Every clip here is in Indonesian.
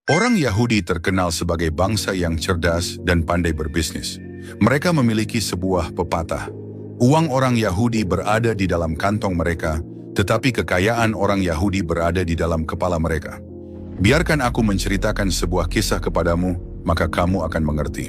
Orang Yahudi terkenal sebagai bangsa yang cerdas dan pandai berbisnis. Mereka memiliki sebuah pepatah. Uang orang Yahudi berada di dalam kantong mereka, tetapi kekayaan orang Yahudi berada di dalam kepala mereka. Biarkan aku menceritakan sebuah kisah kepadamu, maka kamu akan mengerti.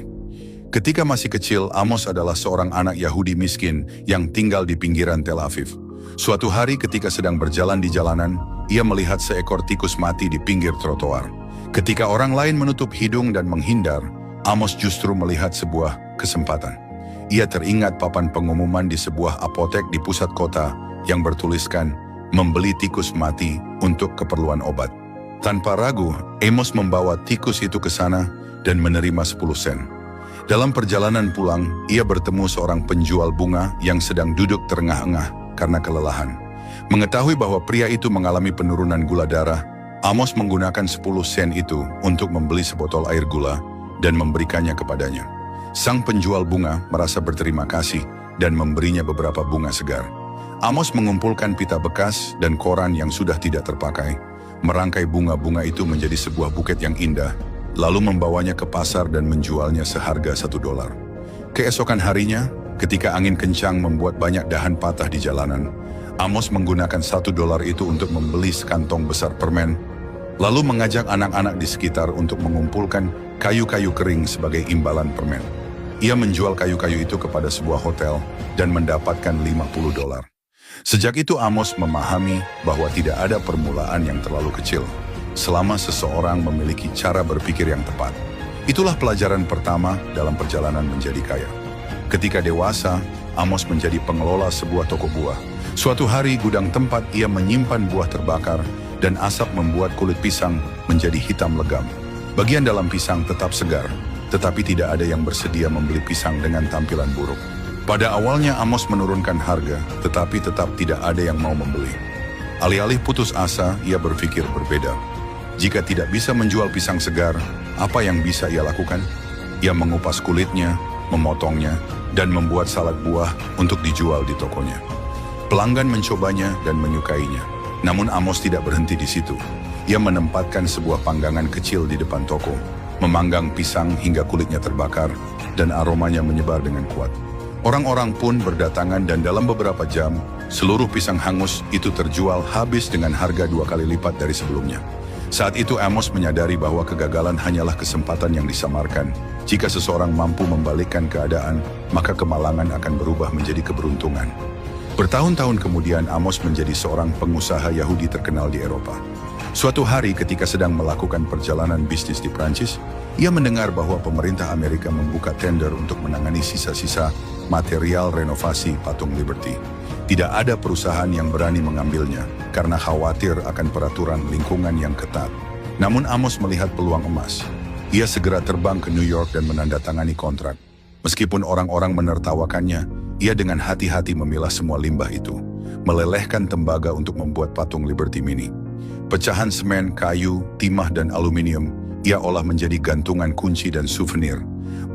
Ketika masih kecil, Amos adalah seorang anak Yahudi miskin yang tinggal di pinggiran Tel Aviv. Suatu hari ketika sedang berjalan di jalanan, ia melihat seekor tikus mati di pinggir trotoar. Ketika orang lain menutup hidung dan menghindar, Amos justru melihat sebuah kesempatan. Ia teringat papan pengumuman di sebuah apotek di pusat kota yang bertuliskan, membeli tikus mati untuk keperluan obat. Tanpa ragu, Amos membawa tikus itu ke sana dan menerima 10 sen. Dalam perjalanan pulang, ia bertemu seorang penjual bunga yang sedang duduk terengah-engah karena kelelahan. Mengetahui bahwa pria itu mengalami penurunan gula darah, Amos menggunakan 10 sen itu untuk membeli sebotol air gula dan memberikannya kepadanya. Sang penjual bunga merasa berterima kasih dan memberinya beberapa bunga segar. Amos mengumpulkan pita bekas dan koran yang sudah tidak terpakai, merangkai bunga-bunga itu menjadi sebuah buket yang indah, lalu membawanya ke pasar dan menjualnya seharga $1. Keesokan harinya, ketika angin kencang membuat banyak dahan patah di jalanan, Amos menggunakan $1 itu untuk membeli sekantong besar permen, lalu mengajak anak-anak di sekitar untuk mengumpulkan kayu-kayu kering sebagai imbalan permen. Ia menjual kayu-kayu itu kepada sebuah hotel dan mendapatkan $50. Sejak itu Amos memahami bahwa tidak ada permulaan yang terlalu kecil, selama seseorang memiliki cara berpikir yang tepat. Itulah pelajaran pertama dalam perjalanan menjadi kaya. Ketika dewasa, Amos menjadi pengelola sebuah toko buah. Suatu hari gudang tempat ia menyimpan buah terbakar dan asap membuat kulit pisang menjadi hitam legam. Bagian dalam pisang tetap segar, tetapi tidak ada yang bersedia membeli pisang dengan tampilan buruk. Pada awalnya Amos menurunkan harga, tetapi tetap tidak ada yang mau membeli. Alih-alih putus asa, ia berpikir berbeda. Jika tidak bisa menjual pisang segar, apa yang bisa ia lakukan? Ia mengupas kulitnya, memotongnya, dan membuat salad buah untuk dijual di tokonya. Pelanggan mencobanya dan menyukainya. Namun Amos tidak berhenti di situ. Ia menempatkan sebuah panggangan kecil di depan toko, memanggang pisang hingga kulitnya terbakar, dan aromanya menyebar dengan kuat. Orang-orang pun berdatangan dan dalam beberapa jam, seluruh pisang hangus itu terjual habis dengan harga 2 kali lipat dari sebelumnya. Saat itu Amos menyadari bahwa kegagalan hanyalah kesempatan yang disamarkan. Jika seseorang mampu membalikkan keadaan, maka kemalangan akan berubah menjadi keberuntungan. Bertahun-tahun kemudian Amos menjadi seorang pengusaha Yahudi terkenal di Eropa. Suatu hari ketika sedang melakukan perjalanan bisnis di Prancis, ia mendengar bahwa pemerintah Amerika membuka tender untuk menangani sisa-sisa material renovasi patung Liberty. Tidak ada perusahaan yang berani mengambilnya karena khawatir akan peraturan lingkungan yang ketat. Namun Amos melihat peluang emas. Ia segera terbang ke New York dan menandatangani kontrak. Meskipun orang-orang menertawakannya, ia dengan hati-hati memilah semua limbah itu, melelehkan tembaga untuk membuat patung Liberty Mini. Pecahan semen, kayu, timah, dan aluminium ia olah menjadi gantungan kunci dan souvenir.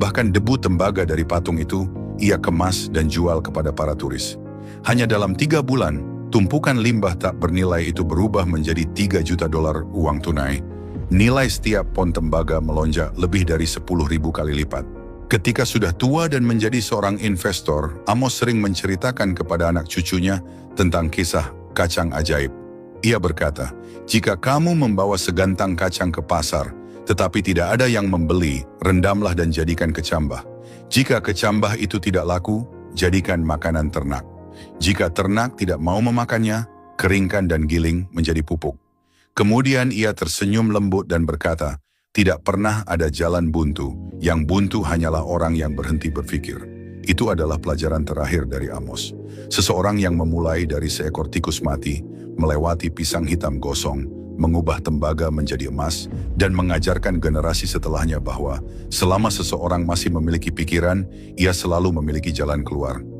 Bahkan debu tembaga dari patung itu ia kemas dan jual kepada para turis. Hanya dalam 3 bulan, tumpukan limbah tak bernilai itu berubah menjadi $3 juta uang tunai. Nilai setiap pon tembaga melonjak lebih dari 10.000 kali lipat. Ketika sudah tua dan menjadi seorang investor, Amos sering menceritakan kepada anak cucunya tentang kisah kacang ajaib. Ia berkata, jika kamu membawa segantang kacang ke pasar, tetapi tidak ada yang membeli, rendamlah dan jadikan kecambah. Jika kecambah itu tidak laku, jadikan makanan ternak. Jika ternak tidak mau memakannya, keringkan dan giling menjadi pupuk. Kemudian ia tersenyum lembut dan berkata, tidak pernah ada jalan buntu, yang buntu hanyalah orang yang berhenti berpikir. Itu adalah pelajaran terakhir dari Amos. Seseorang yang memulai dari seekor tikus mati, melewati pisang hitam gosong, mengubah tembaga menjadi emas, dan mengajarkan generasi setelahnya bahwa selama seseorang masih memiliki pikiran, ia selalu memiliki jalan keluar.